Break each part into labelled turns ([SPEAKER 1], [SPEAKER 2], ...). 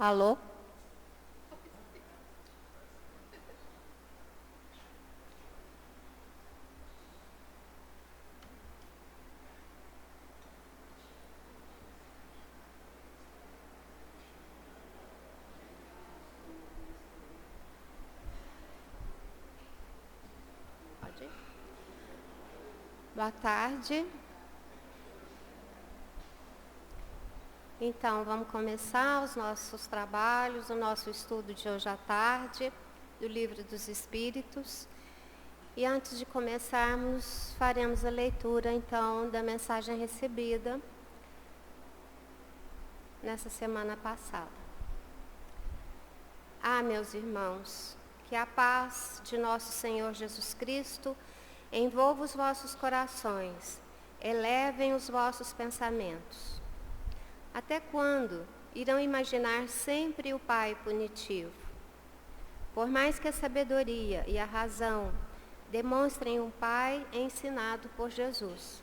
[SPEAKER 1] Alô? Pode ir. Boa tarde. Então, vamos começar os nossos trabalhos, o nosso estudo de hoje à tarde, do Livro dos Espíritos. E antes de começarmos, faremos a leitura, então, da mensagem recebida nessa semana passada. Meus irmãos, que a paz de nosso Senhor Jesus Cristo envolva os vossos corações, elevem os vossos pensamentos. Até quando irão imaginar sempre o Pai punitivo? Por mais que a sabedoria e a razão demonstrem um Pai ensinado por Jesus,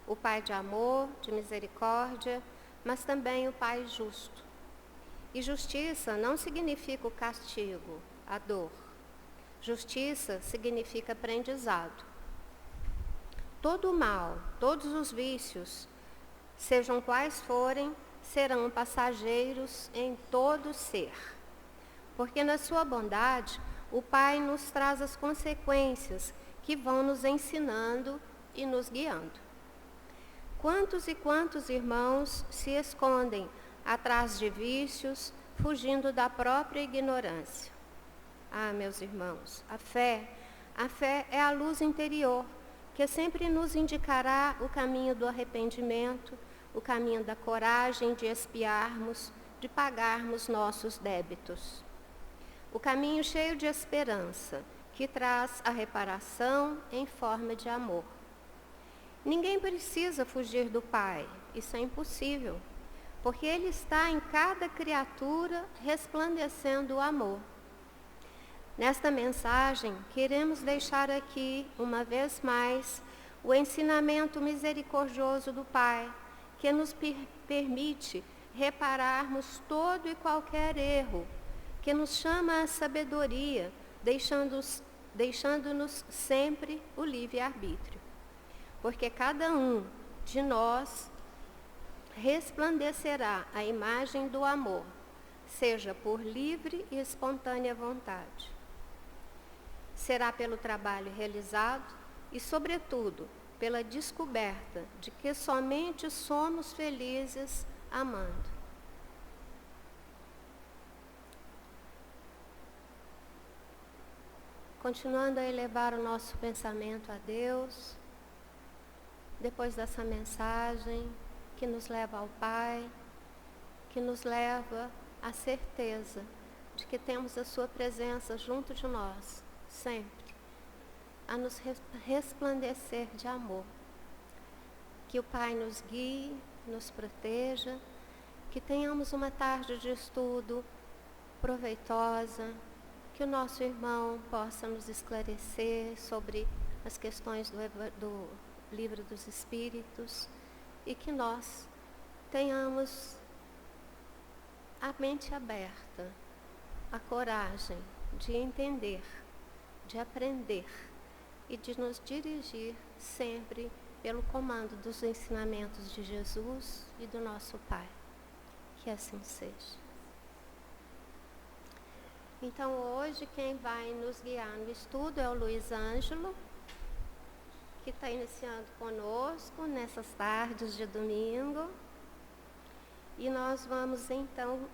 [SPEAKER 1] o Pai de amor, de misericórdia, mas também o Pai justo. E justiça não significa o castigo, a dor. Justiça significa aprendizado. Todo o mal, todos os vícios, sejam quais forem, serão passageiros em todo ser. Porque na sua bondade, o Pai nos traz as consequências que vão nos ensinando e nos guiando. Quantos e quantos irmãos se escondem atrás de vícios, fugindo da própria ignorância? Meus irmãos, a fé é a luz interior, que sempre nos indicará o caminho do arrependimento, o caminho da coragem de expiarmos, de pagarmos nossos débitos. O caminho cheio de esperança, que traz a reparação em forma de amor. Ninguém precisa fugir do Pai, isso é impossível, porque Ele está em cada criatura resplandecendo o amor. Nesta mensagem, queremos deixar aqui, uma vez mais, o ensinamento misericordioso do Pai, que nos permite repararmos todo e qualquer erro, que nos chama à sabedoria, deixando-nos sempre o livre-arbítrio. Porque cada um de nós resplandecerá a imagem do amor, seja por livre e espontânea vontade. Será pelo trabalho realizado e, sobretudo, pela descoberta de que somente somos felizes amando. Continuando a elevar o nosso pensamento a Deus, depois dessa mensagem que nos leva ao Pai, que nos leva à certeza de que temos a Sua presença junto de nós, sempre, a nos resplandecer de amor. Que o Pai nos guie, nos proteja, que tenhamos uma tarde de estudo proveitosa, que o nosso irmão possa nos esclarecer sobre as questões do Livro dos Espíritos e que nós tenhamos a mente aberta, a coragem de entender, de aprender e de nos dirigir sempre pelo comando dos ensinamentos de Jesus e do nosso Pai. Que assim seja. Então, hoje, quem vai nos guiar no estudo é o Luiz Ângelo, que está iniciando conosco nessas tardes de domingo. E nós vamos, então,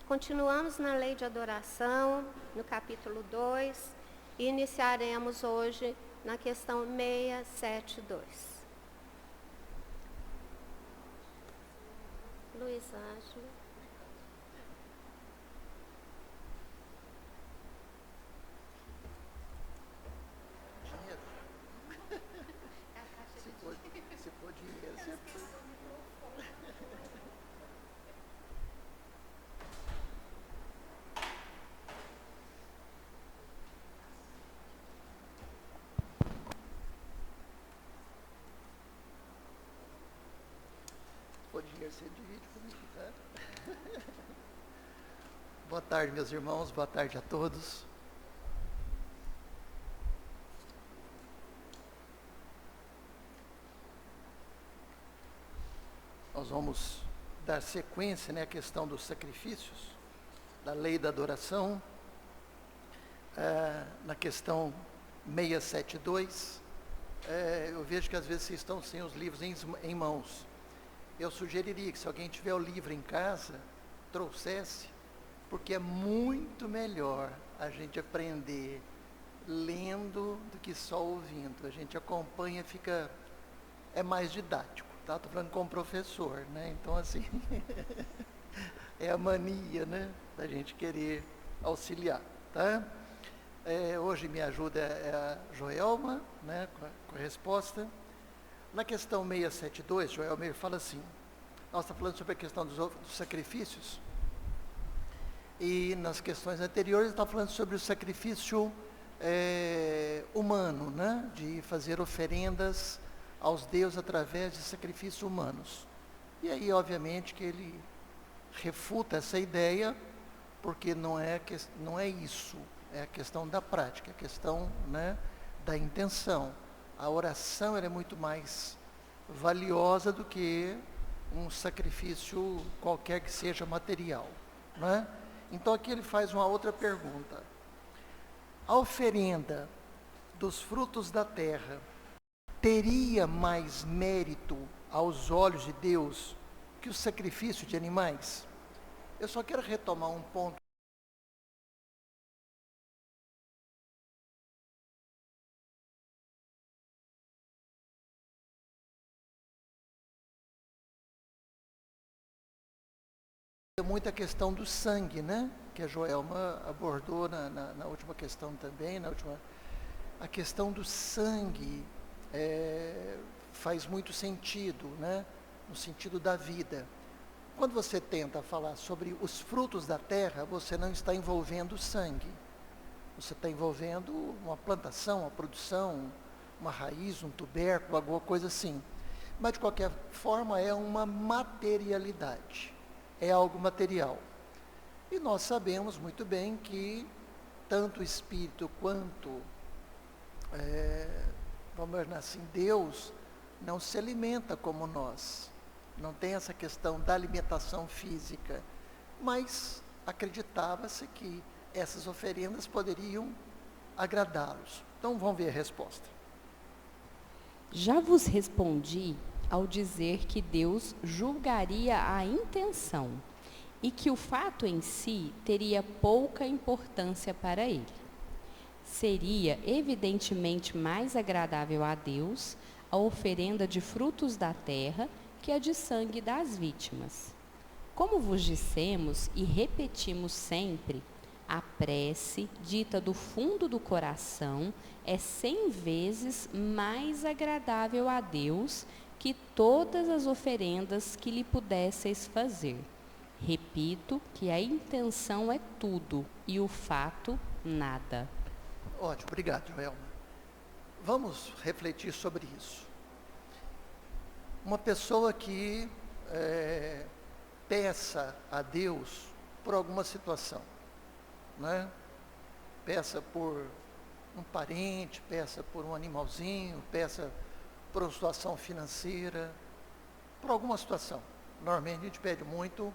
[SPEAKER 1] continuamos na Lei de Adoração, no capítulo 2, e iniciaremos hoje na questão 672. Luiz Ângelo.
[SPEAKER 2] Se for dinheiro, você pode. Se for dinheiro, você divide comigo, tá? Boa tarde, meus irmãos, boa tarde a todos. Nós vamos dar sequência, né, à questão dos sacrifícios, da lei da adoração, na questão 672. Eu vejo que às vezes vocês estão sem os livros em mãos. Eu sugeriria que se alguém tiver o livro em casa, trouxesse, porque é muito melhor a gente aprender lendo do que só ouvindo. A gente acompanha, é mais didático, tá? Estou falando como professor, né? Então, assim, é a mania, né, da gente querer auxiliar, tá? Hoje me ajuda a Joelma, né, com a resposta. Na questão 672, Joelma, ele fala assim, nós estamos falando sobre a questão dos sacrifícios, e nas questões anteriores está falando sobre o sacrifício humano, né? De fazer oferendas aos deuses através de sacrifícios humanos. E aí, obviamente, que ele refuta essa ideia, porque não é isso, é a questão da prática, a questão, né, da intenção. A oração é muito mais valiosa do que um sacrifício qualquer que seja material, né? Então aqui ele faz uma outra pergunta. A oferenda dos frutos da terra teria mais mérito aos olhos de Deus que o sacrifício de animais? Eu só quero retomar um ponto. Muita questão do sangue, né? Que a Joelma abordou na última questão também, a questão do sangue faz muito sentido, né? No sentido da vida. Quando você tenta falar sobre os frutos da terra, você não está envolvendo o sangue. Você está envolvendo uma plantação, uma produção, uma raiz, um tubérculo, alguma coisa assim. Mas, de qualquer forma, é uma materialidade. É algo material. E nós sabemos muito bem que tanto o Espírito quanto, vamos dizer assim, Deus não se alimenta como nós. Não tem essa questão da alimentação física. Mas acreditava-se que essas oferendas poderiam agradá-los. Então vamos ver a resposta.
[SPEAKER 3] Já vos respondi ao dizer que Deus julgaria a intenção e que o fato em si teria pouca importância para ele. Seria evidentemente mais agradável a Deus a oferenda de frutos da terra que a de sangue das vítimas. Como vos dissemos e repetimos sempre, a prece, dita do fundo do coração, é 100 vezes mais agradável a Deus que todas as oferendas que lhe pudesseis fazer. Repito que a intenção é tudo e o fato nada.
[SPEAKER 2] Ótimo, obrigado, Joelma. Vamos refletir sobre isso. Uma pessoa que peça a Deus por alguma situação, né? Peça por um parente, peça por um animalzinho, peça por uma situação financeira, por alguma situação. Normalmente a gente pede muito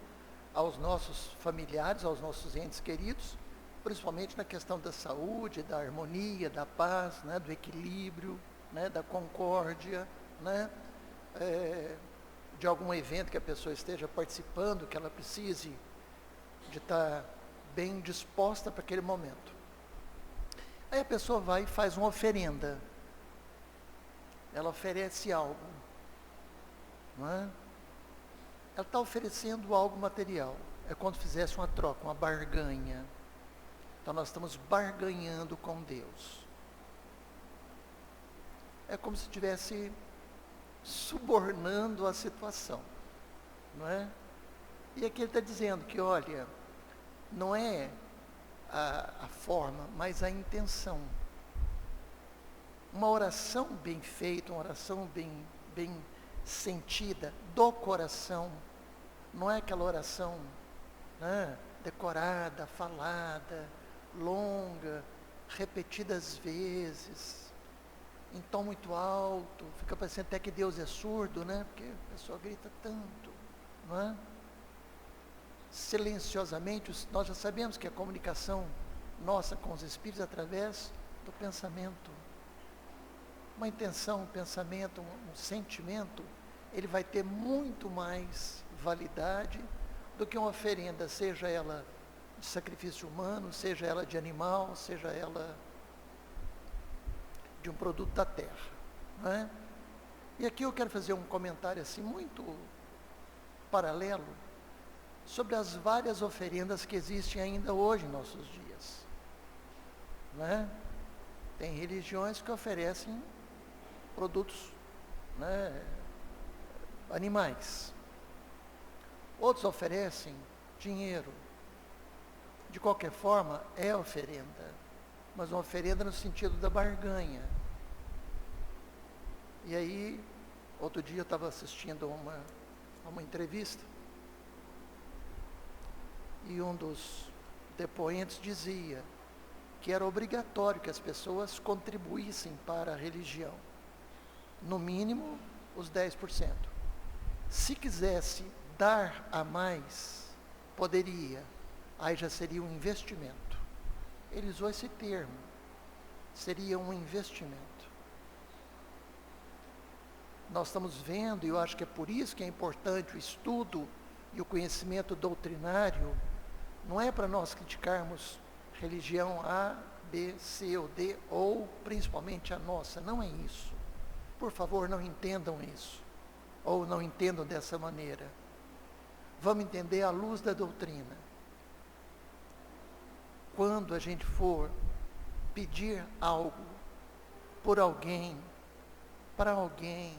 [SPEAKER 2] aos nossos familiares, aos nossos entes queridos, principalmente na questão da saúde, da harmonia, da paz, né, do equilíbrio, né, da concórdia, né, de algum evento que a pessoa esteja participando, que ela precise de estar bem disposta para aquele momento. Aí a pessoa vai e faz uma oferenda. Ela oferece algo, não é? Ela está oferecendo algo material. É quando fizesse uma troca, uma barganha. Então nós estamos barganhando com Deus. É como se estivesse subornando a situação, não é? E aqui ele está dizendo que, olha, não é a forma, mas a intenção. Uma oração bem feita, uma oração bem sentida do coração, não é aquela oração, né, decorada, falada, longa, repetidas vezes, em tom muito alto, fica parecendo até que Deus é surdo, né? Porque a pessoa grita tanto, não é? Silenciosamente, nós já sabemos que a comunicação nossa com os espíritos é através do pensamento. Uma intenção, um pensamento, um sentimento, ele vai ter muito mais validade do que uma oferenda, seja ela de sacrifício humano, seja ela de animal, seja ela de um produto da terra, não é? E aqui eu quero fazer um comentário assim muito paralelo sobre as várias oferendas que existem ainda hoje em nossos dias, não é? Tem religiões que oferecem produtos, né, animais. Outros oferecem dinheiro. De qualquer forma, é oferenda, mas uma oferenda no sentido da barganha. E aí, outro dia eu estava assistindo a uma entrevista, e um dos depoentes dizia que era obrigatório que as pessoas contribuíssem para a religião, no mínimo os 10%. Se quisesse dar a mais, poderia, aí já seria um investimento. Ele usou esse termo, seria um investimento. Nós estamos vendo, e eu acho que é por isso que é importante o estudo e o conhecimento doutrinário, não é para nós criticarmos religião A, B, C ou D, ou principalmente a nossa, não é isso. Por favor, não entendam isso, ou não entendam dessa maneira. Vamos entender à luz da doutrina. Quando a gente for pedir algo por alguém, para alguém,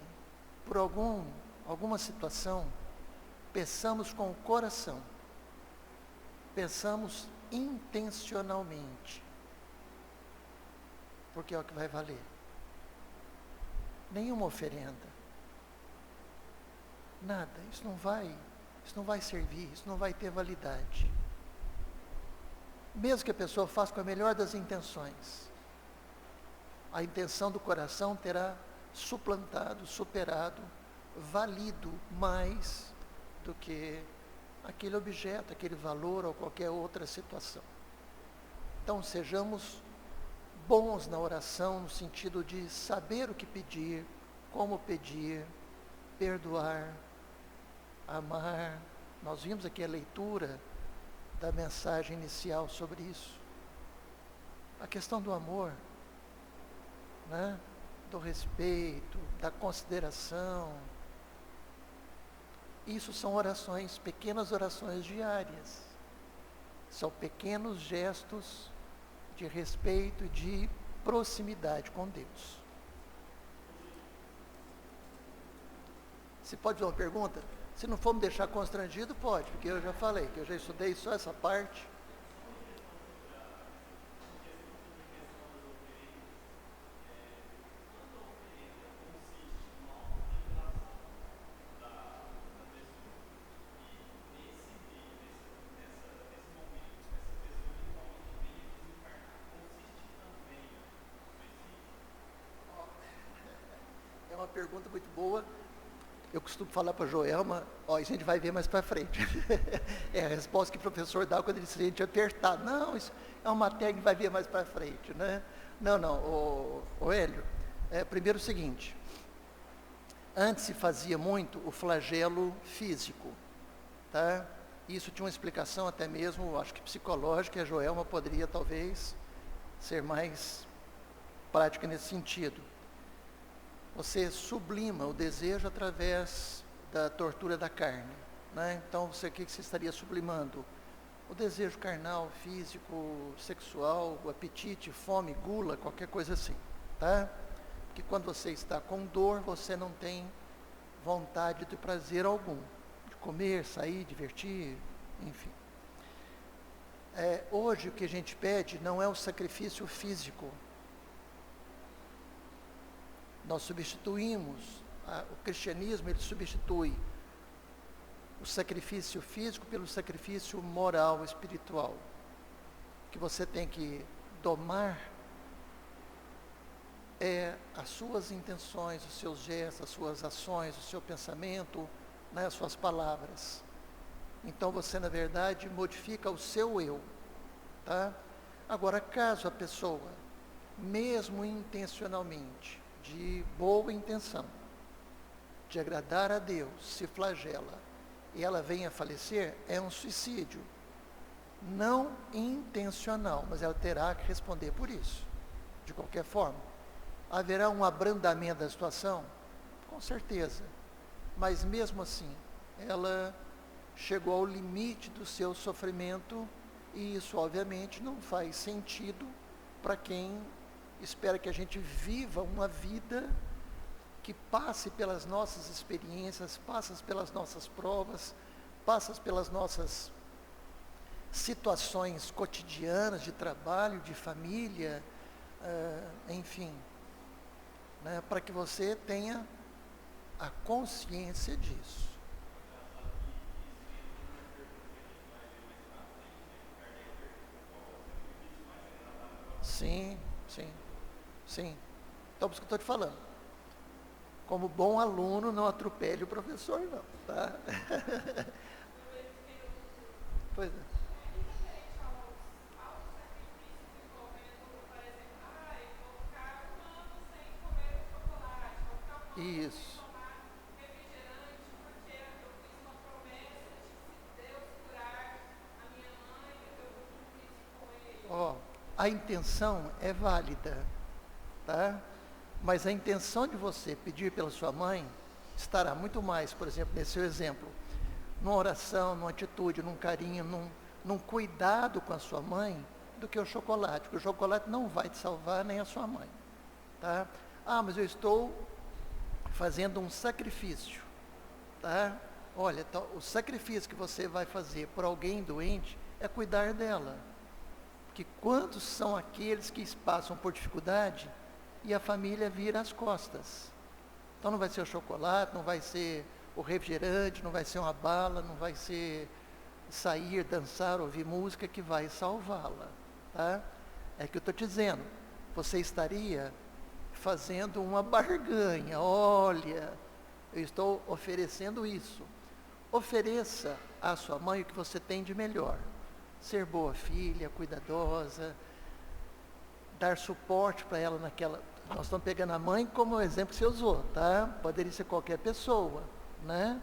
[SPEAKER 2] por alguma situação, peçamos com o coração, peçamos intencionalmente, porque é o que vai valer. Nenhuma oferenda, nada, isso não vai servir, isso não vai ter validade. Mesmo que a pessoa faça com a melhor das intenções, a intenção do coração terá suplantado, superado, valido mais do que aquele objeto, aquele valor ou qualquer outra situação. Então, sejamos bons na oração, no sentido de saber o que pedir, como pedir, perdoar, amar. Nós vimos aqui a leitura da mensagem inicial sobre isso. A questão do amor, né? Do respeito, da consideração. Isso são orações, pequenas orações diárias. São pequenos gestos de respeito e de proximidade com Deus. Você pode fazer uma pergunta? Se não for me deixar constrangido, pode, porque eu já falei, que eu já estudei só essa parte. É uma pergunta muito boa. Eu costumo falar para a Joelma, ó, isso a gente vai ver mais para frente. É a resposta que o professor dá quando ele diz a gente apertar. Não, isso é uma matéria que vai ver mais para frente, né? Não, o Hélio, primeiro o seguinte, antes se fazia muito o flagelo físico, tá? Isso tinha uma explicação até mesmo, acho que psicológica, e a Joelma poderia talvez ser mais prática nesse sentido. Você sublima o desejo através da tortura da carne, né? Então, o que você estaria sublimando? O desejo carnal, físico, sexual, o apetite, fome, gula, qualquer coisa assim, tá? Porque quando você está com dor, você não tem vontade de prazer algum, de comer, sair, divertir, enfim. Hoje o que a gente pede não é o sacrifício físico. Nós substituímos, o cristianismo ele substitui o sacrifício físico pelo sacrifício moral, espiritual. Que você tem que domar as suas intenções, os seus gestos, as suas ações, o seu pensamento, né, as suas palavras. Então você, na verdade, modifica o seu eu, tá? Agora, caso a pessoa, mesmo intencionalmente, de boa intenção, de agradar a Deus, se flagela, e ela venha a falecer, é um suicídio. Não intencional, mas ela terá que responder por isso, de qualquer forma. Haverá um abrandamento da situação? Com certeza. Mas mesmo assim, ela chegou ao limite do seu sofrimento, e isso obviamente não faz sentido para quem espera que a gente viva uma vida que passe pelas nossas experiências, passe pelas nossas provas, passe pelas nossas situações cotidianas de trabalho, de família, enfim, né, para que você tenha a consciência disso. Sim, sim, sim. Então, por isso que eu estou te falando. Como bom aluno, não atropele o professor, não, tá? Pois é. Isso. Ó, a intenção é válida, tá? Mas a intenção de você pedir pela sua mãe estará muito mais, por exemplo, nesse seu exemplo, numa oração, numa atitude, num carinho, num cuidado com a sua mãe, do que o chocolate, porque o chocolate não vai te salvar nem a sua mãe, tá? Ah, mas eu estou fazendo um sacrifício, tá? Olha, tá, o sacrifício que você vai fazer por alguém doente é cuidar dela. Porque quantos são aqueles que passam por dificuldade e a família vira as costas? Então não vai ser o chocolate, não vai ser o refrigerante, não vai ser uma bala, não vai ser sair, dançar, ouvir música que vai salvá-la, tá? É que eu estou te dizendo, você estaria fazendo uma barganha. Olha, eu estou oferecendo isso. Ofereça à sua mãe o que você tem de melhor. Ser boa filha, cuidadosa, dar suporte para ela naquela... Nós estamos pegando a mãe como o exemplo que você usou, tá? Poderia ser qualquer pessoa, né?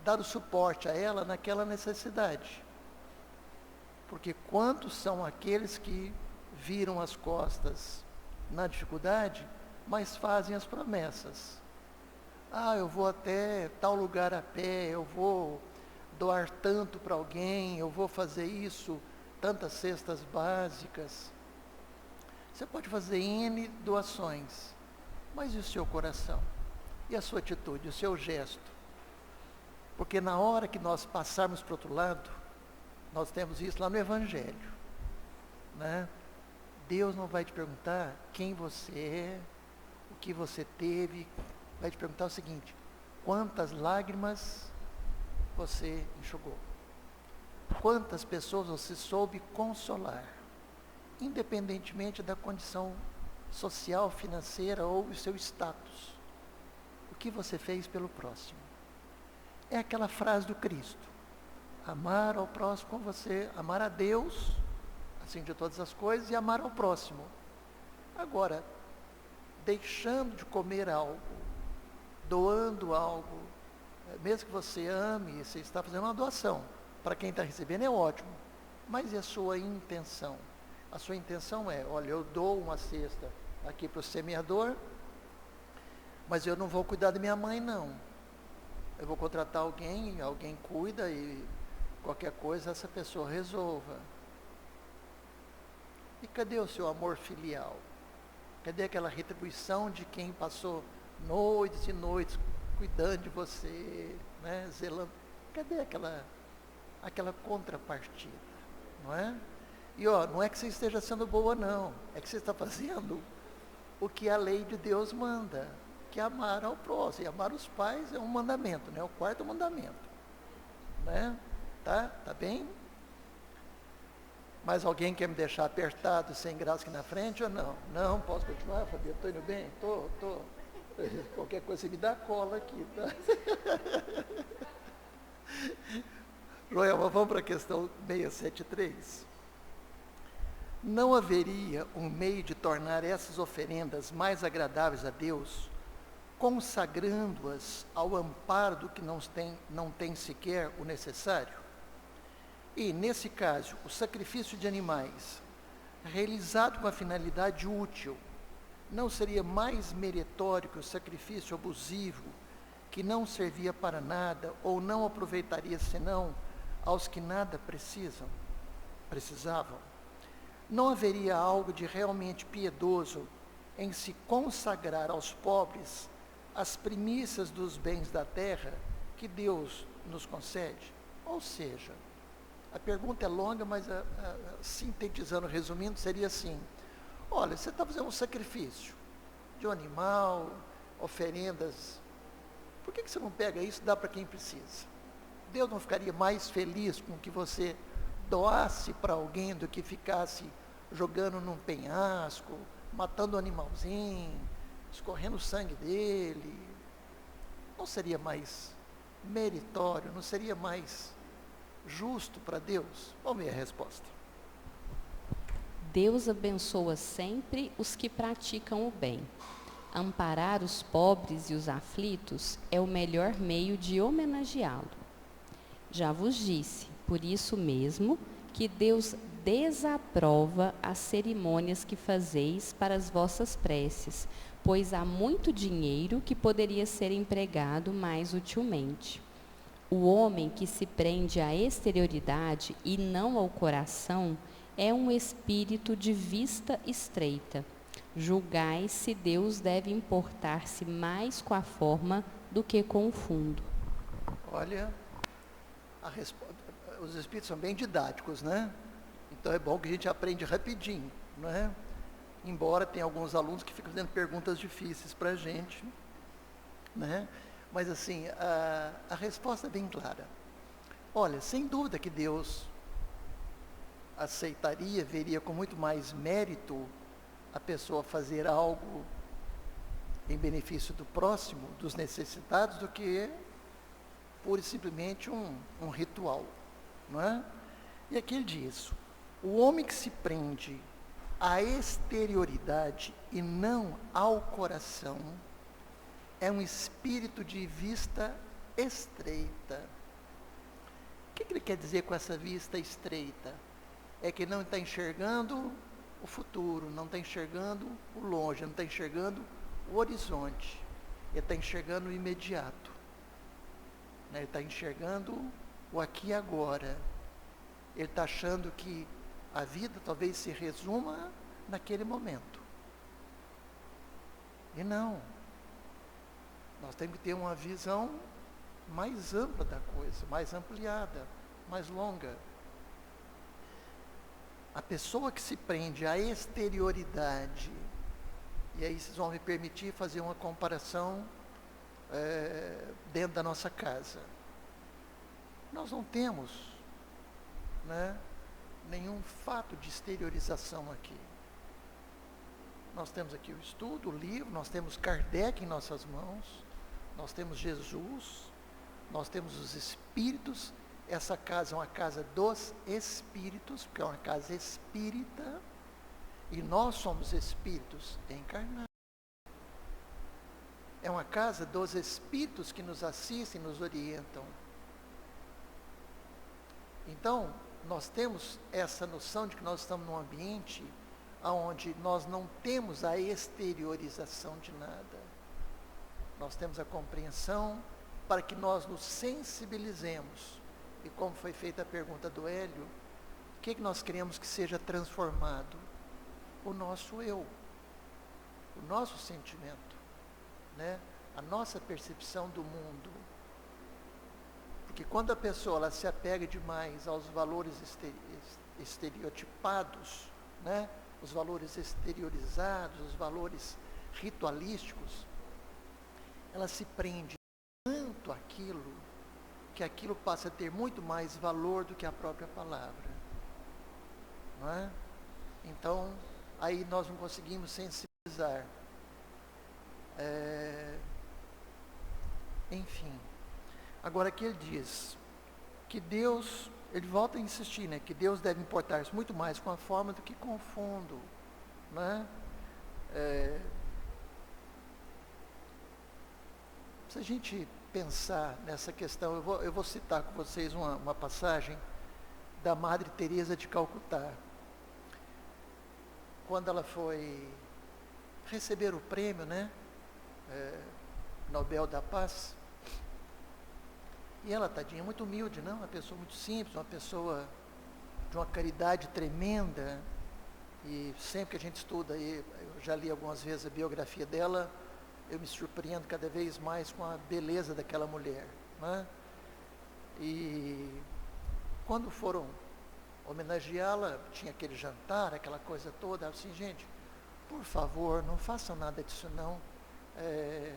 [SPEAKER 2] Dar o suporte a ela naquela necessidade. Porque quantos são aqueles que viram as costas na dificuldade, mas fazem as promessas. Ah, eu vou até tal lugar a pé, eu vou doar tanto para alguém, eu vou fazer isso, tantas cestas básicas. Você pode fazer N doações, mas e o seu coração? E a sua atitude, o seu gesto? Porque na hora que nós passarmos para o outro lado, nós temos isso lá no Evangelho, né? Deus não vai te perguntar quem você é, o que você teve, vai te perguntar o seguinte: quantas lágrimas você enxugou? Quantas pessoas você soube consolar? Independentemente da condição social, financeira ou do seu status. O que você fez pelo próximo? É aquela frase do Cristo: amar ao próximo como você, amar a Deus, assim de todas as coisas, e amar ao próximo. Agora, deixando de comer algo, doando algo, mesmo que você ame, você está fazendo uma doação, para quem está recebendo é ótimo, mas e a sua intenção? A sua intenção é: olha, eu dou uma cesta aqui para o semeador, mas eu não vou cuidar da minha mãe, não. Eu vou contratar alguém cuida e qualquer coisa essa pessoa resolva. E cadê o seu amor filial? Cadê aquela retribuição de quem passou noites e noites cuidando de você, né, zelando? Cadê aquela contrapartida, não é? E não é que você esteja sendo boa, não. É que você está fazendo o que a lei de Deus manda. que amar ao próximo. E amar os pais é um mandamento, né? O quarto mandamento. Né? Tá bem? Mais alguém quer me deixar apertado, sem graça aqui na frente ou não? Não, posso continuar, Fabiano? Estou indo bem? Tô. Qualquer coisa, você me dá cola aqui, tá? Joelma, vamos para a questão 673. Não haveria um meio de tornar essas oferendas mais agradáveis a Deus, consagrando-as ao amparo do que não tem sequer o necessário? E, nesse caso, o sacrifício de animais, realizado com a finalidade útil, não seria mais meritório que o sacrifício abusivo, que não servia para nada ou não aproveitaria senão aos que nada precisavam? Não haveria algo de realmente piedoso em se consagrar aos pobres as primícias dos bens da terra que Deus nos concede? Ou seja, a pergunta é longa, mas sintetizando, resumindo, seria assim: olha, você está fazendo um sacrifício de um animal, oferendas, por que você não pega isso e dá para quem precisa? Deus não ficaria mais feliz com que você doasse para alguém do que ficasse jogando num penhasco, matando um animalzinho, escorrendo o sangue dele? Não seria mais meritório, não seria mais justo para Deus? Vamos ver a resposta.
[SPEAKER 3] Deus abençoa sempre os que praticam o bem. Amparar os pobres e os aflitos é o melhor meio de homenageá-lo. Já vos disse, por isso mesmo, que Deus desaprova as cerimônias que fazeis para as vossas preces, pois há muito dinheiro que poderia ser empregado mais utilmente. O homem que se prende à exterioridade e não ao coração é um espírito de vista estreita. Julgai se Deus deve importar-se mais com a forma do que com o fundo.
[SPEAKER 2] Olha, os espíritos são bem didáticos, né? Então é bom que a gente aprende rapidinho, não é? Embora tenha alguns alunos que ficam fazendo perguntas difíceis para a gente, né? Mas assim, a resposta é bem clara. Olha, sem dúvida que Deus aceitaria, veria com muito mais mérito a pessoa fazer algo em benefício do próximo, dos necessitados, do que pura e simplesmente um ritual, não é? E aqui ele diz: o homem que se prende à exterioridade e não ao coração é um espírito de vista estreita. O que ele quer dizer com essa vista estreita? É que não está enxergando o futuro, não está enxergando o longe, não está enxergando o horizonte. Ele está enxergando o imediato. Ele está enxergando o aqui e agora. Ele está achando que a vida talvez se resuma naquele momento. E não. Nós temos que ter uma visão mais ampla da coisa, mais ampliada, mais longa. A pessoa que se prende à exterioridade, e aí vocês vão me permitir fazer uma comparação dentro da nossa casa. Nós não temos, né, nenhum fato de exteriorização aqui. Nós temos aqui o estudo, o livro, nós temos Kardec em nossas mãos, nós temos Jesus, nós temos os espíritos. Essa casa é uma casa dos espíritos, porque é uma casa espírita, e nós somos espíritos encarnados. É uma casa dos espíritos que nos assistem, nos orientam. Então, nós temos essa noção de que nós estamos num ambiente onde nós não temos a exteriorização de nada. Nós temos a compreensão para que nós nos sensibilizemos. E como foi feita a pergunta do Hélio, o que nós queremos que seja transformado? O nosso eu, o nosso sentimento, né? A nossa percepção do mundo. Porque quando a pessoa ela se apega demais aos valores estereotipados, né? Os valores exteriorizados, os valores ritualísticos, ela se prende tanto àquilo, que aquilo passa a ter muito mais valor do que a própria palavra. Não é? Então, aí nós não conseguimos sensibilizar. Enfim. Agora aqui ele diz que Deus, ele volta a insistir, né? Que Deus deve importar-se muito mais com a forma do que com o fundo. Né? Se a gente pensar nessa questão, eu vou citar com vocês uma passagem da Madre Teresa de Calcutá. Quando ela foi receber o prêmio, né, Nobel da Paz, e ela, tadinha, muito humilde, não? Uma pessoa muito simples, uma pessoa de uma caridade tremenda, e sempre que a gente estuda, eu já li algumas vezes a biografia dela, eu me surpreendo cada vez mais com a beleza daquela mulher, né? E quando foram homenageá-la, tinha aquele jantar, aquela coisa toda, ela assim, gente, por favor, não façam nada disso não, é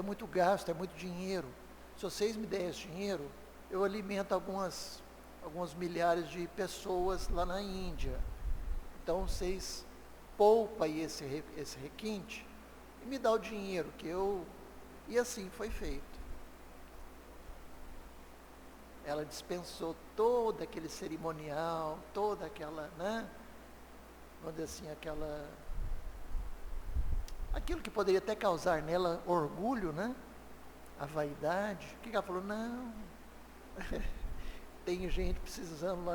[SPEAKER 2] muito gasto, é muito dinheiro. Se vocês me derem esse dinheiro, eu alimento alguns milhares de pessoas lá na Índia. Então vocês poupam aí esse requinte e me dá o dinheiro que eu... E assim foi feito. Ela dispensou todo aquele cerimonial, toda aquela, né? Vamos dizer assim, aquilo que poderia até causar nela orgulho, né? A vaidade. O que ela falou? Não, tem gente precisando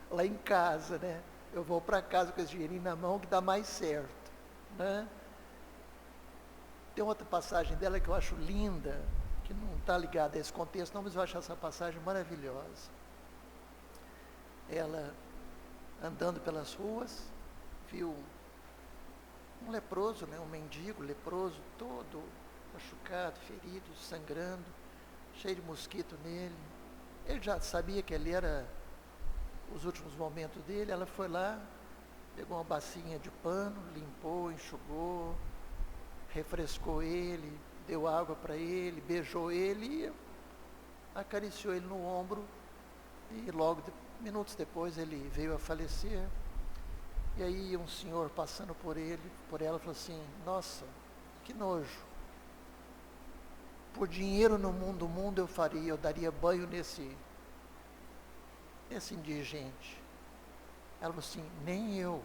[SPEAKER 2] lá em casa, né? Eu vou para casa com esse dinheirinho na mão que dá mais certo, né? Tem outra passagem dela que eu acho linda, que não está ligada a esse contexto, não, mas eu acho essa passagem maravilhosa. Ela, andando pelas ruas, viu um leproso, né? Um mendigo leproso, todo machucado, ferido, sangrando, cheio de mosquito nele. Ele já sabia que ali era os últimos momentos dele. Ela foi lá, pegou uma bacinha de pano, limpou, enxugou, refrescou ele, deu água para ele, beijou ele e acariciou ele no ombro. E logo, minutos depois, ele veio a falecer. E aí um senhor passando por ela, falou assim, nossa, que nojo. Por dinheiro no mundo eu daria banho nesse indigente. Ela falou assim, nem eu,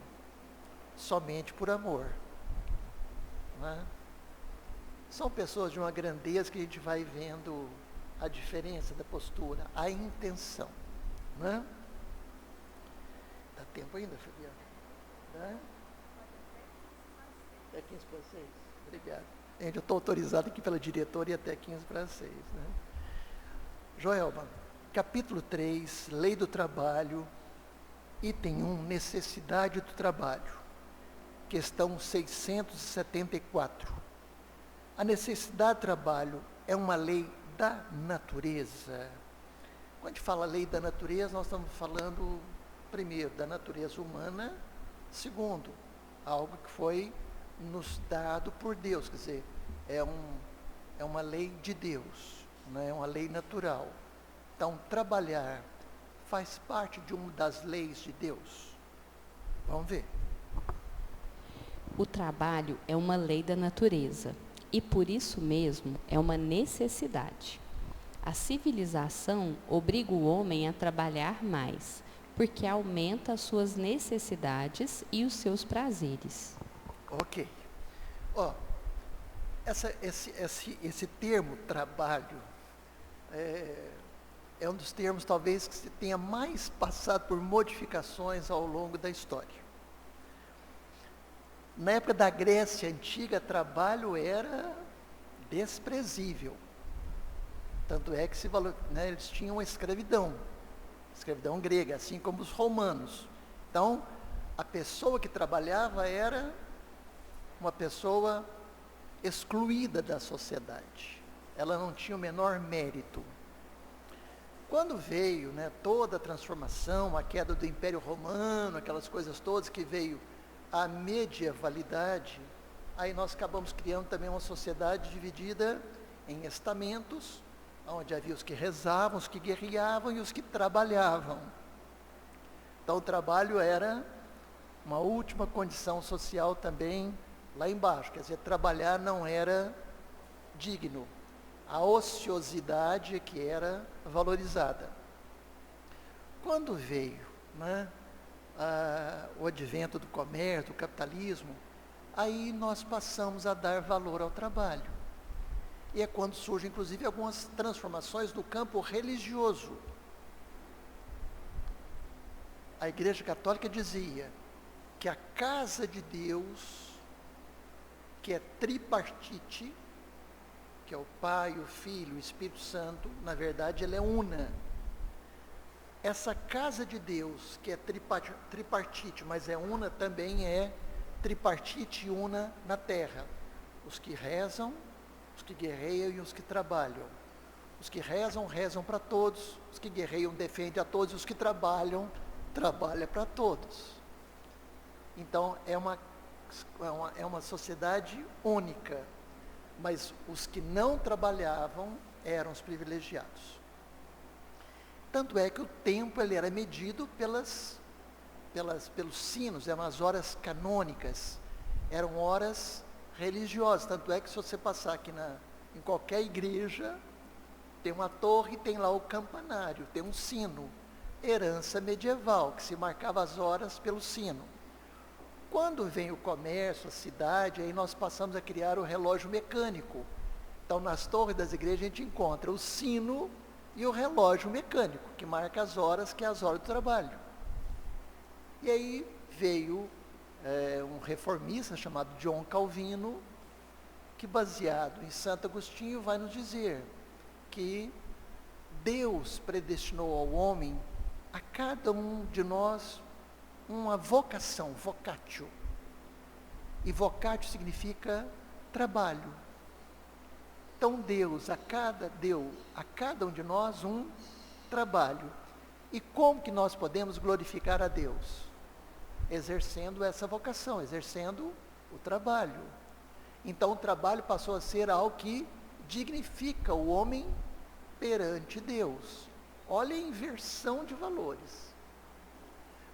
[SPEAKER 2] somente por amor. Né? São pessoas de uma grandeza que a gente vai vendo a diferença da postura, a intenção. Né? Dá tempo ainda, Fabiana? Dá? Até 15 para 6. Obrigado. Gente, eu estou autorizado aqui pela diretora e até 15 para 6. Né? Joelma, capítulo 3, Lei do Trabalho, item 1, necessidade do trabalho. Questão 674. A necessidade do trabalho é uma lei da natureza. Quando a gente fala lei da natureza, nós estamos falando, primeiro, da natureza humana, segundo, algo que foi nos dado por Deus, quer dizer, é uma lei de Deus, não é uma lei natural. Então, trabalhar faz parte de uma das leis de Deus. Vamos ver.
[SPEAKER 3] O trabalho é uma lei da natureza e, por isso mesmo, é uma necessidade. A civilização obriga o homem a trabalhar mais, porque aumenta as suas necessidades e os seus prazeres.
[SPEAKER 2] Ok. Esse termo trabalho é um dos termos talvez que se tenha mais passado por modificações ao longo da história. Na época da Grécia Antiga, trabalho era desprezível. Tanto é que eles tinham a escravidão grega, assim como os romanos. Então, a pessoa que trabalhava era uma pessoa excluída da sociedade. Ela não tinha o menor mérito. Quando veio toda a transformação, a queda do Império Romano, aquelas coisas todas que veio a medievalidade, aí nós acabamos criando também uma sociedade dividida em estamentos, onde havia os que rezavam, os que guerreavam e os que trabalhavam. Então o trabalho era uma última condição social também lá embaixo, quer dizer, trabalhar não era digno, a ociosidade é que era valorizada. Quando veio, né, o advento do comércio, do capitalismo, aí nós passamos a dar valor ao trabalho. E é quando surgem, inclusive, algumas transformações no campo religioso. A Igreja Católica dizia que a casa de Deus, que é tripartite, que é o Pai, o Filho, o Espírito Santo, na verdade ela é una. Essa casa de Deus, que é tripartite, mas é una, também é tripartite e una na terra. Os que rezam, os que guerreiam e os que trabalham. Os que rezam, rezam para todos. Os que guerreiam, defendem a todos. Os que trabalham, trabalham para todos. Então, é uma sociedade única. Mas os que não trabalhavam eram os privilegiados. Tanto é que o tempo ele era medido pelos sinos, eram as horas canônicas, eram horas religiosas. Tanto é que se você passar aqui em qualquer igreja, tem uma torre, tem lá o campanário, tem um sino, herança medieval, que se marcava as horas pelo sino. Quando vem o comércio, a cidade, aí nós passamos a criar o relógio mecânico. Então, nas torres das igrejas, a gente encontra o sino e o relógio mecânico, que marca as horas, que é as horas do trabalho. E aí veio um reformista chamado John Calvino, que baseado em Santo Agostinho vai nos dizer que Deus predestinou ao homem, a cada um de nós, uma vocação, vocatio. E vocatio significa trabalho. Então Deus deu a cada um de nós um trabalho. E como que nós podemos glorificar a Deus? Exercendo essa vocação, exercendo o trabalho. Então o trabalho passou a ser algo que dignifica o homem perante Deus. Olha a inversão de valores.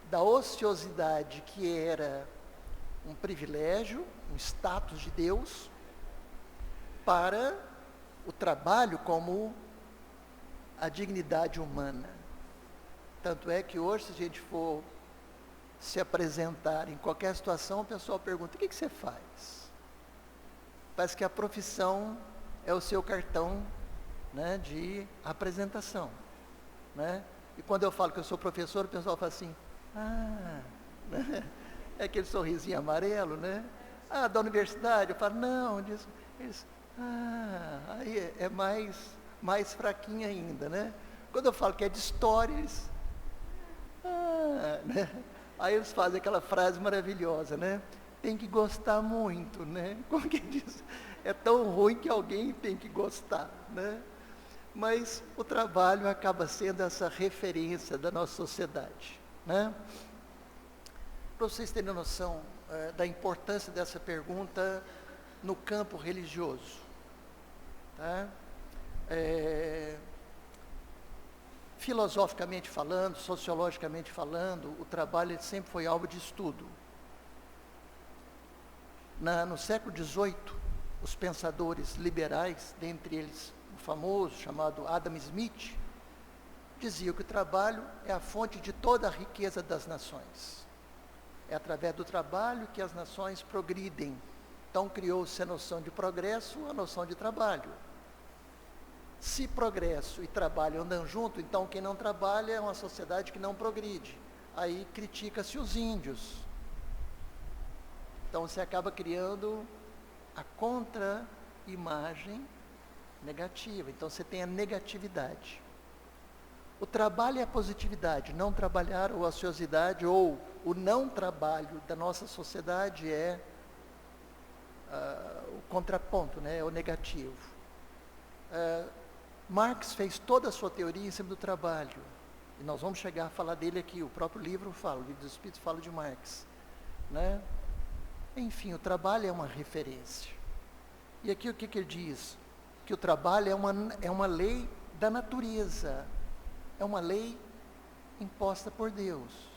[SPEAKER 2] Da ociosidade, que era um privilégio, um status de Deus, para o trabalho como a dignidade humana. Tanto é que hoje, se a gente for se apresentar em qualquer situação, o pessoal pergunta: o que você faz? Parece que a profissão é o seu cartão, né, de apresentação, né? E quando eu falo que eu sou professor, o pessoal fala assim: né? É aquele sorrisinho amarelo, né? Da universidade. Eu falo: não, diz, eles, aí é mais fraquinho ainda, né? Quando eu falo que é de história, eles, né? Aí eles fazem aquela frase maravilhosa, né? Tem que gostar muito, né? Como que diz? É tão ruim que alguém tem que gostar, né? Mas o trabalho acaba sendo essa referência da nossa sociedade, né? Para vocês terem noção da importância dessa pergunta no campo religioso, tá? Filosoficamente falando, sociologicamente falando, o trabalho sempre foi alvo de estudo. No século XVIII, os pensadores liberais, dentre eles o famoso chamado Adam Smith, diziam que o trabalho é a fonte de toda a riqueza das nações. É através do trabalho que as nações progridem. Então criou-se a noção de progresso, a noção de trabalho. Se progresso e trabalho andam junto, então quem não trabalha é uma sociedade que não progride. Aí critica-se os índios. Então você acaba criando a contra-imagem negativa. Então você tem a negatividade. O trabalho é a positividade. Não trabalhar ou a ociosidade ou o não trabalho da nossa sociedade é o contraponto, né? É o negativo. Marx fez toda a sua teoria em cima do trabalho. E nós vamos chegar a falar dele aqui. O próprio livro fala, o Livro dos Espíritos fala de Marx, né? Enfim, o trabalho é uma referência. E aqui o que ele diz? Que o trabalho é uma lei da natureza, é uma lei imposta por Deus.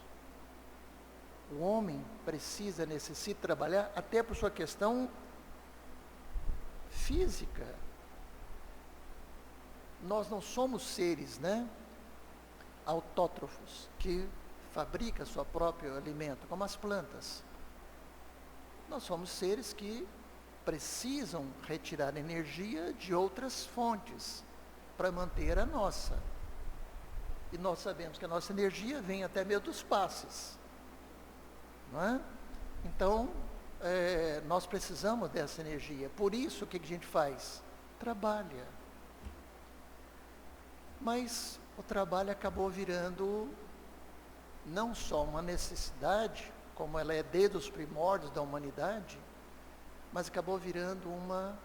[SPEAKER 2] O homem necessita trabalhar até por sua questão física. Nós não somos seres, autótrofos, que fabricam seu próprio alimento, como as plantas. Nós somos seres que precisam retirar energia de outras fontes para manter a nossa. E nós sabemos que a nossa energia vem até mesmo dos passes. Não é? Então, nós precisamos dessa energia. Por isso, o que a gente faz? Trabalha. Mas o trabalho acabou virando não só uma necessidade, como ela é desde os primórdios da humanidade, mas acabou virando uma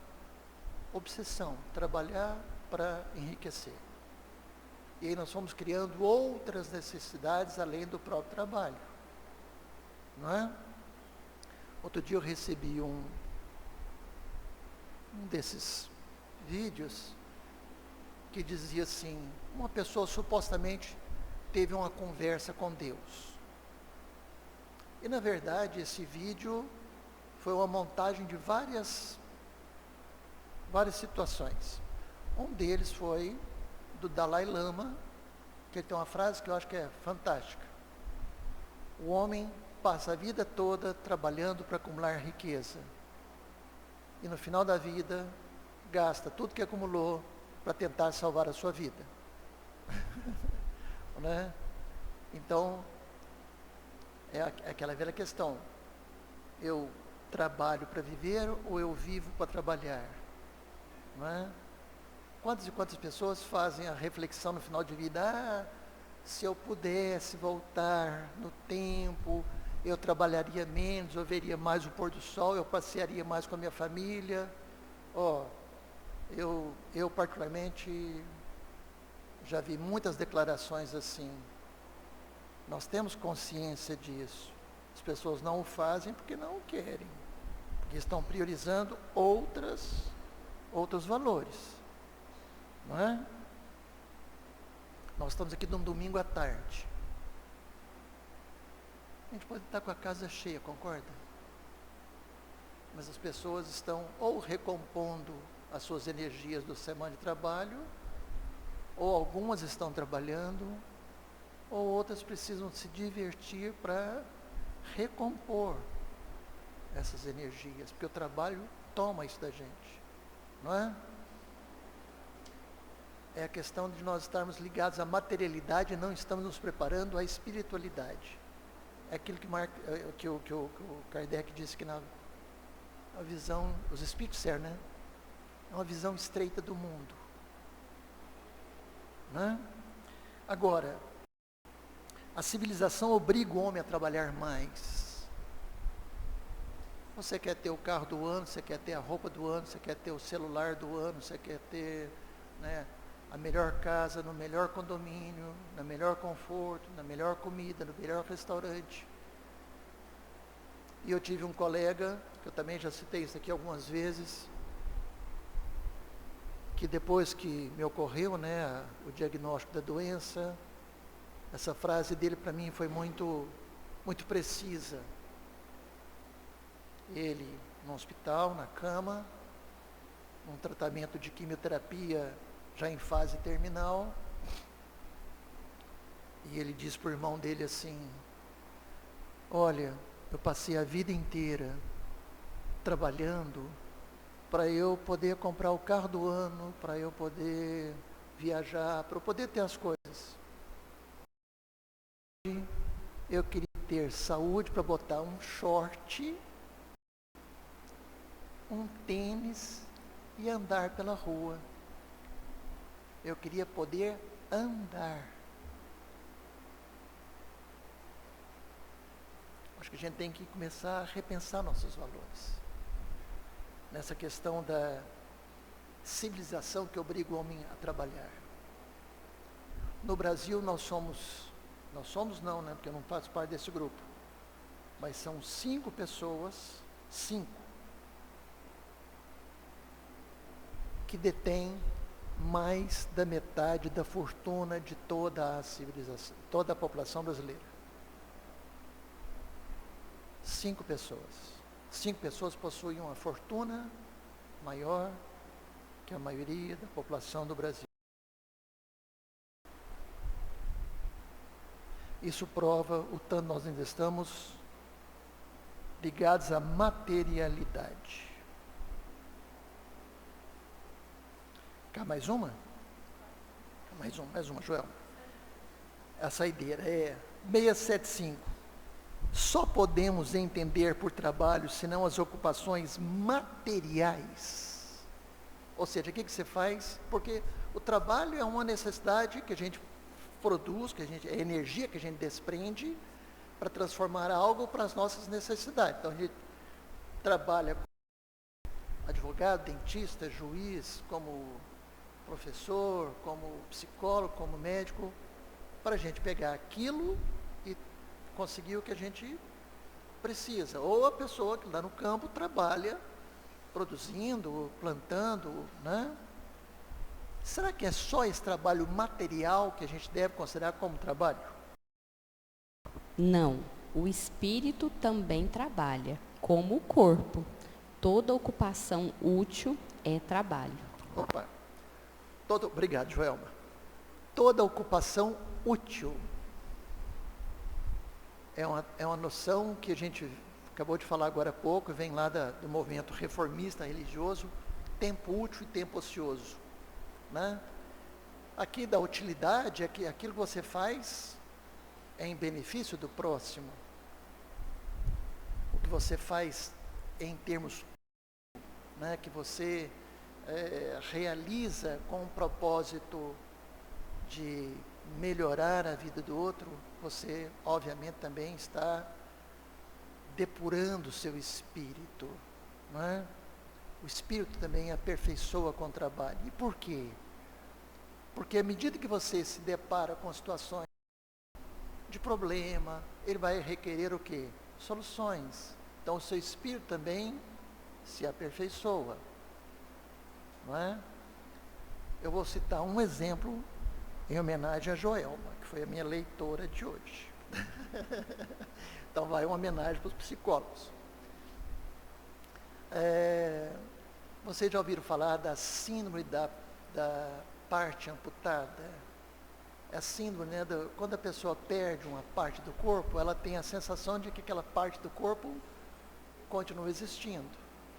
[SPEAKER 2] obsessão, trabalhar para enriquecer. E aí nós fomos criando outras necessidades além do próprio trabalho. Não é? Outro dia eu recebi um desses vídeos que dizia assim, uma pessoa supostamente teve uma conversa com Deus. E na verdade esse vídeo foi uma montagem de várias situações. Um deles foi do Dalai Lama, que ele tem uma frase que eu acho que é fantástica. O homem passa a vida toda trabalhando para acumular riqueza. E no final da vida, gasta tudo que acumulou para tentar salvar a sua vida. Né? Então, é aquela velha questão. Eu trabalho para viver ou eu vivo para trabalhar? Não é? Quantas e quantas pessoas fazem a reflexão no final de vida, se eu pudesse voltar no tempo, eu trabalharia menos, eu veria mais o pôr do sol, eu passearia mais com a minha família. Eu particularmente já vi muitas declarações assim. Nós temos consciência disso. As pessoas não o fazem porque não querem, porque estão priorizando outros valores. Não é? Nós estamos aqui num domingo à tarde. A gente pode estar com a casa cheia, concorda? Mas as pessoas estão ou recompondo as suas energias do semana de trabalho, ou algumas estão trabalhando, ou outras precisam se divertir para recompor essas energias, porque o trabalho toma isso da gente, não é? É a questão de nós estarmos ligados à materialidade e não estamos nos preparando à espiritualidade. É aquilo que o Kardec disse que na visão, os espíritos disseram, né? É uma visão estreita do mundo. Né? Agora, a civilização obriga o homem a trabalhar mais. Você quer ter o carro do ano, você quer ter a roupa do ano, você quer ter o celular do ano, você quer ter, a melhor casa, no melhor condomínio, no melhor conforto, na melhor comida, no melhor restaurante. E eu tive um colega, que eu também já citei isso aqui algumas vezes, que depois que me ocorreu, o diagnóstico da doença, essa frase dele para mim foi muito, muito precisa. Ele no hospital, na cama, um tratamento de quimioterapia já em fase terminal, e ele diz para o irmão dele assim, olha, eu passei a vida inteira trabalhando para eu poder comprar o carro do ano, para eu poder viajar, para eu poder ter as coisas. Eu queria ter saúde para botar um short, um tênis e andar pela rua. Eu queria poder andar. Acho que a gente tem que começar a repensar nossos valores. Nessa questão da civilização que obriga o homem a trabalhar. No Brasil nós somos não, porque eu não faço parte desse grupo, mas são 5 pessoas 5 que detêm mais da metade da fortuna de toda a civilização, toda a população brasileira. 5 pessoas. 5 pessoas possuem uma fortuna maior que a maioria da população do Brasil. Isso prova o tanto nós ainda estamos ligados à materialidade. Quer mais uma? Mais uma, Joel. A saideira é 675. Só podemos entender por trabalho, senão as ocupações materiais. Ou seja, o que você faz? Porque o trabalho é uma necessidade que a gente produz, é energia que a gente desprende para transformar algo para as nossas necessidades. Então, a gente trabalha como advogado, dentista, juiz, como professor, como psicólogo, como médico, para a gente pegar aquilo e conseguir o que a gente precisa. Ou a pessoa que lá no campo trabalha produzindo, plantando, né? Será que é só esse trabalho material que a gente deve considerar como trabalho?
[SPEAKER 3] Não, o espírito também trabalha, como o corpo. Toda ocupação útil é trabalho.
[SPEAKER 2] Opa, obrigado, Joelma. Toda ocupação útil é uma noção que a gente acabou de falar agora há pouco, vem lá do movimento reformista religioso, tempo útil e tempo ocioso. Né? Aqui da utilidade é que aquilo que você faz é em benefício do próximo. O que você faz em termos, né, que você realiza com o propósito de melhorar a vida do outro, você obviamente também está depurando o seu espírito. Não é? O espírito também aperfeiçoa com o trabalho. E por quê? Porque à medida que você se depara com situações de problema, ele vai requerer o quê? Soluções. Então o seu espírito também se aperfeiçoa. Não é? Eu vou citar um exemplo em homenagem a Joelma, que foi a minha leitora de hoje. Então vai uma homenagem para os psicólogos. Vocês já ouviram falar da síndrome da parte amputada? É a síndrome, né, quando a pessoa perde uma parte do corpo, ela tem a sensação de que aquela parte do corpo continua existindo.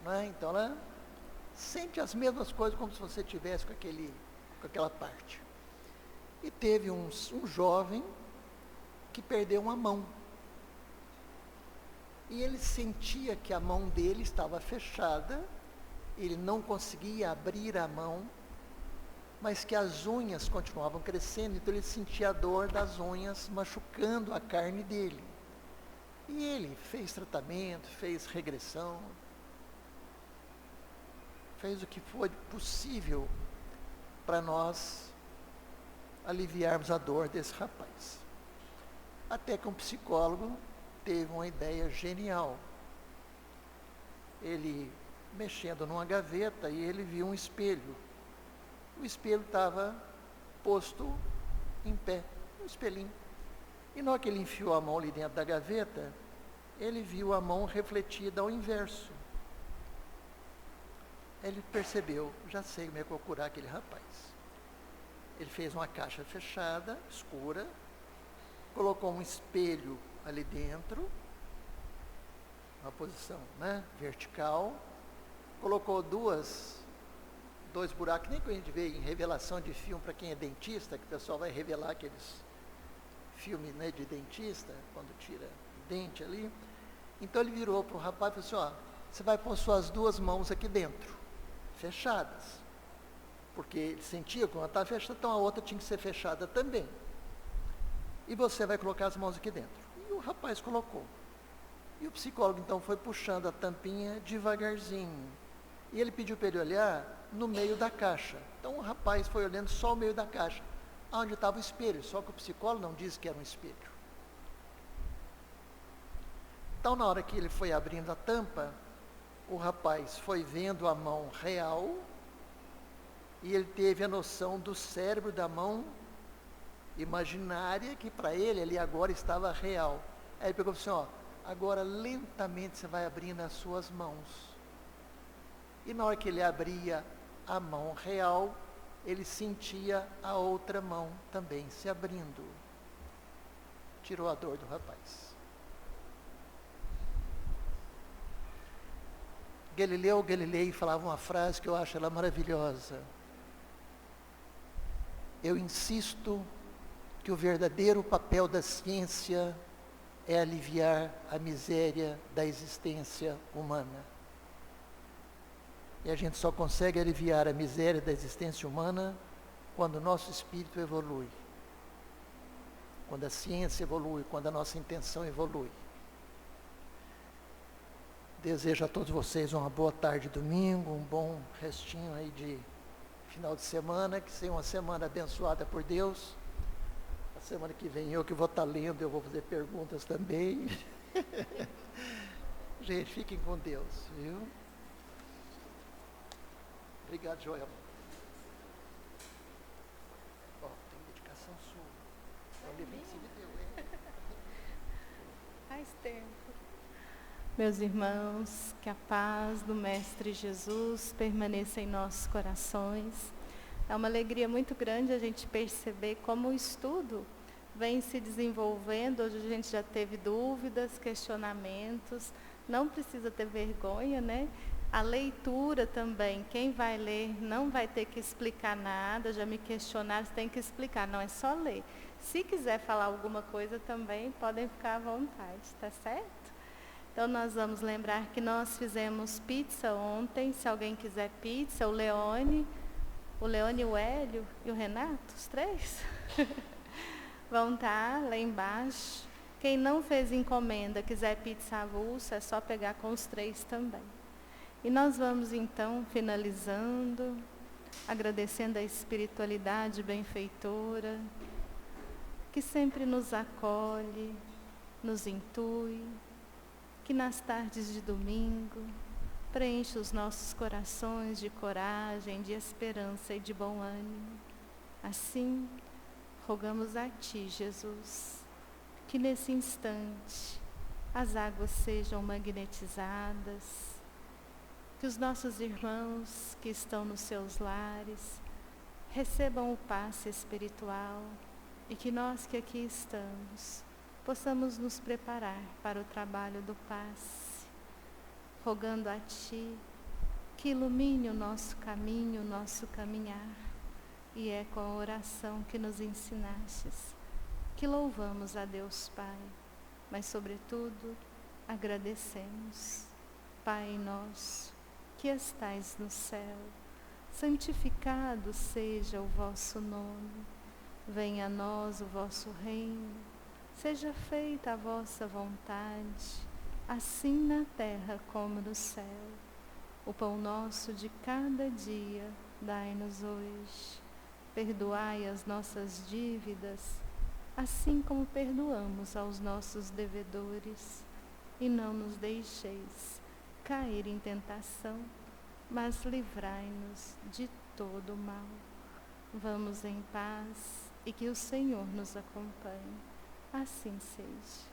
[SPEAKER 2] Né? Então ela sente as mesmas coisas como se você tivesse com aquela parte. E teve um jovem que perdeu uma mão. E ele sentia que a mão dele estava fechada, ele não conseguia abrir a mão, mas que as unhas continuavam crescendo, então ele sentia a dor das unhas machucando a carne dele. E ele fez tratamento, fez regressão, fez o que foi possível para nós aliviarmos a dor desse rapaz. Até que um psicólogo teve uma ideia genial. Ele, mexendo numa gaveta, e ele viu um espelho. O espelho estava posto em pé, um espelhinho. E na hora que ele enfiou a mão ali dentro da gaveta, ele viu a mão refletida ao inverso. Ele percebeu, já sei como é que eu vou curar aquele rapaz. Ele fez uma caixa fechada, escura, colocou um espelho ali dentro, uma posição, né, vertical, colocou dois buracos, nem que a gente vê em revelação de filme para quem é dentista, que o pessoal vai revelar aqueles filmes, né, de dentista, quando tira o dente ali. Então ele virou para o rapaz e falou assim, você vai pôr suas 2 mãos aqui dentro, fechadas. Porque ele sentia que uma estava fechada, então a outra tinha que ser fechada também. E você vai colocar as mãos aqui dentro. E o rapaz colocou. E o psicólogo então foi puxando a tampinha devagarzinho. E ele pediu para ele olhar no meio da caixa. Então o rapaz foi olhando só o meio da caixa, onde estava o espelho, só que o psicólogo não disse que era um espelho. Então na hora que ele foi abrindo a tampa, o rapaz foi vendo a mão real e ele teve a noção do cérebro da mão imaginária, que para ele ali agora estava real. Aí ele pegou e falou assim, ó, agora lentamente você vai abrindo as suas mãos. E na hora que ele abria a mão real, ele sentia a outra mão também se abrindo. Tirou a dor do rapaz. Galileu Galilei falava uma frase que eu acho ela maravilhosa. Eu insisto que o verdadeiro papel da ciência é aliviar a miséria da existência humana. E a gente só consegue aliviar a miséria da existência humana quando o nosso espírito evolui. Quando a ciência evolui, quando a nossa intenção evolui. Desejo a todos vocês uma boa tarde domingo, um bom restinho aí de final de semana, que seja uma semana abençoada por Deus. A semana que vem eu que vou estar lendo, eu vou fazer perguntas também. Gente, fiquem com Deus, viu? Obrigado, Joel. Ó, tem dedicação sua. É o livro que você me deu, hein?
[SPEAKER 4] Faz tempo. Meus irmãos, que a paz do Mestre Jesus permaneça em nossos corações. É uma alegria muito grande a gente perceber como o estudo vem se desenvolvendo. Hoje a gente já teve dúvidas, questionamentos. Não precisa ter vergonha, né? A leitura também, quem vai ler não vai ter que explicar nada. Já me questionaram, você tem que explicar. Não, é só ler. Se quiser falar alguma coisa também, podem ficar à vontade, tá certo? Então nós vamos lembrar que nós fizemos pizza ontem. Se alguém quiser pizza, o Leone, o Hélio e o Renato, os três, vão estar lá embaixo. Quem não fez encomenda, quiser pizza avulsa, é só pegar com os três também. E nós vamos então finalizando, agradecendo a espiritualidade benfeitora, que sempre nos acolhe, nos intui, que nas tardes de domingo preenche os nossos corações de coragem, de esperança e de bom ânimo. Assim, rogamos a Ti, Jesus, que nesse instante as águas sejam magnetizadas, que os nossos irmãos que estão nos seus lares recebam o passe espiritual e que nós que aqui estamos possamos nos preparar para o trabalho do passe, rogando a Ti que ilumine o nosso caminho, o nosso caminhar. E é com a oração que nos ensinastes que louvamos a Deus Pai, mas sobretudo agradecemos. Pai nosso, que estais no céu, santificado seja o vosso nome. Venha a nós o vosso reino. Seja feita a vossa vontade, assim na terra como no céu. O pão nosso de cada dia dai-nos hoje. Perdoai as nossas dívidas, assim como perdoamos aos nossos devedores. E não nos deixeis cair em tentação, mas livrai-nos de todo o mal. Vamos em paz e que o Senhor nos acompanhe. Assim seja.